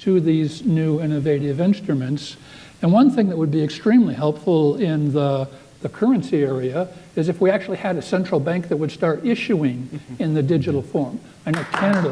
to these new innovative instruments. And one thing that would be extremely helpful in the currency area is if we actually had a central bank that would start issuing in the digital form. I know Canada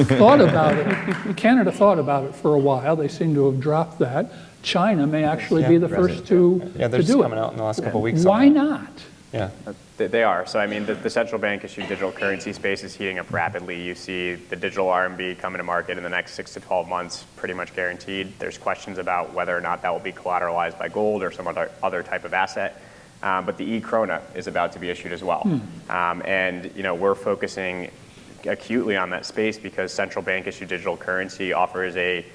thought about it. Canada thought about it for a while. They seem to have dropped that. China may actually be the first to do it. They're just coming out in the last couple of weeks. Why not? Yeah. They are. So I mean, the central bank issued digital currency space is heating up rapidly. You see the digital RMB coming to market in the next 6 to 12 months, pretty much guaranteed. There's questions about whether or not that will be collateralized by gold or some other type of asset. But the e-krona is about to be issued as well. And we're focusing acutely on that space because central bank issued digital currency offers a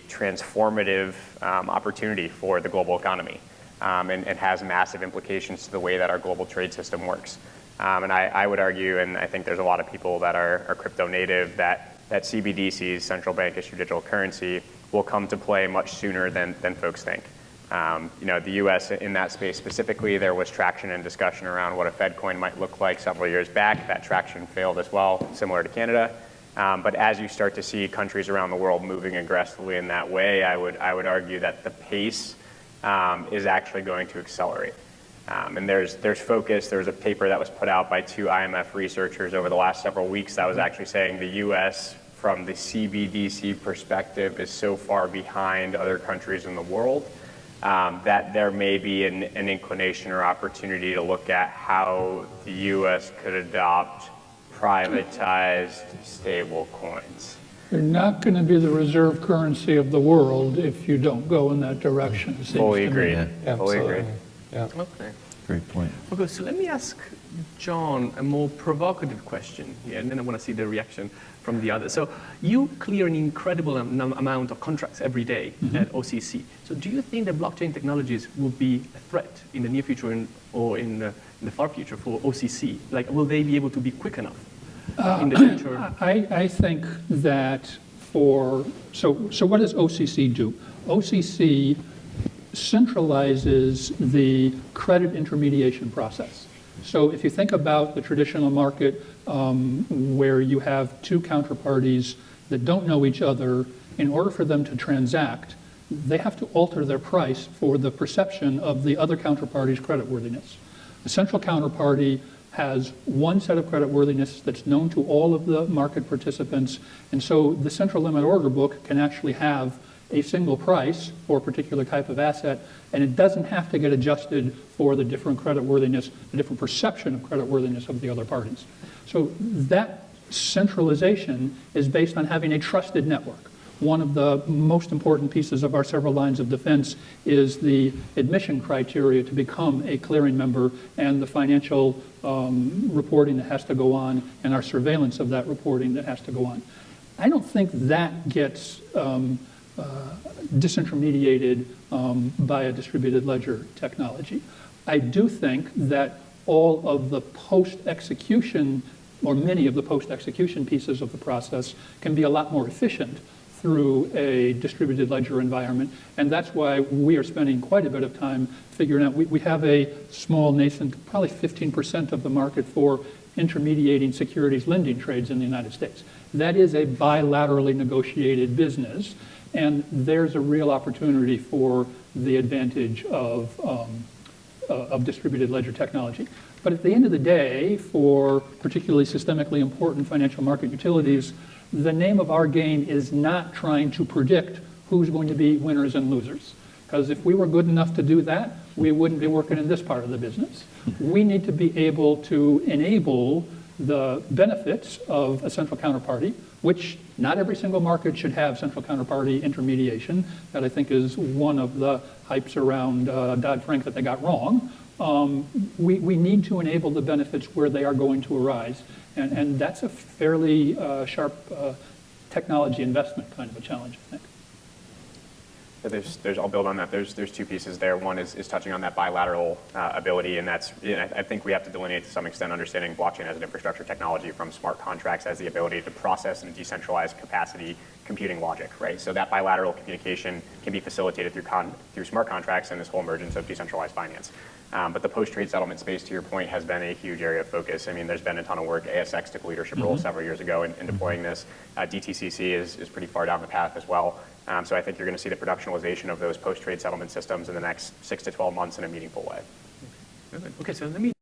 transformative opportunity for the global economy. And has massive implications to the way that our global trade system works. And I would argue, and I think there's a lot of people that are crypto native, that CBDCs, central bank issued digital currency, will come to play much sooner than folks think. The US in that space specifically, there was traction and discussion around what a Fed coin might look like several years back. That traction failed as well, similar to Canada. But as you start to see countries around the world moving aggressively in that way, I would argue that the pace is actually going to accelerate. And there's focus. There's a paper that was put out by 2 IMF researchers over the last several weeks that was actually saying the US, from the CBDC perspective, is so far behind other countries in the world that there may be an inclination or opportunity to look at how the US could adopt privatized stable coins. You're not going to be the reserve currency of the world if you don't go in that direction. Fully agreed. Yeah, fully agreed. Yeah. Okay. Great point. Okay, so let me ask John a more provocative question here, and then I want to see the reaction from the others. So you clear an incredible amount of contracts every day at OCC. So do you think that blockchain technologies will be a threat in the near future or in the far future for OCC? Like, will they be able to be quick enough in the future? I think that so what does OCC do? OCC centralizes the credit intermediation process. So if you think about the traditional market where you have 2 counterparties that don't know each other, in order for them to transact, they have to alter their price for the perception of the other counterparty's creditworthiness. The central counterparty has one set of creditworthiness that's known to all of the market participants, and so the central limit order book can actually have a single price for a particular type of asset, and it doesn't have to get adjusted for the different creditworthiness, the different perception of creditworthiness of the other parties. So that centralization is based on having a trusted network. One of the most important pieces of our several lines of defense is the admission criteria to become a clearing member and the financial reporting that has to go on and our surveillance of that reporting that has to go on. I don't think that gets disintermediated by a distributed ledger technology. I do think that all of the post-execution, or many of the post-execution pieces of the process, can be a lot more efficient through a distributed ledger environment, and that's why we are spending quite a bit of time figuring out. We have a small nascent, probably 15% of the market for intermediating securities lending trades in the United States. That is a bilaterally negotiated business, and there's a real opportunity for the advantage of distributed ledger technology. But at the end of the day, for particularly systemically important financial market utilities, the name of our game is not trying to predict who's going to be winners and losers. Because if we were good enough to do that, we wouldn't be working in this part of the business. We need to be able to enable the benefits of a central counterparty, which not every single market should have central counterparty intermediation. That I think is one of the hypes around Dodd-Frank that they got wrong. We need to enable the benefits where they are going to arise. And that's a fairly sharp technology investment kind of a challenge, I think. I'll build on that. There's 2 pieces there. One is touching on that bilateral ability, and that's, I think we have to delineate to some extent understanding blockchain as an infrastructure technology from smart contracts as the ability to process and decentralize capacity computing logic, right? So that bilateral communication can be facilitated through smart contracts and this whole emergence of decentralized finance. But the post-trade settlement space, to your point, has been a huge area of focus. I mean, there's been a ton of work. ASX took a leadership role several years ago in deploying this. DTCC is pretty far down the path as well. So I think you're going to see the productionalization of those post-trade settlement systems in the next 6 to 12 months in a meaningful way. Okay, so let me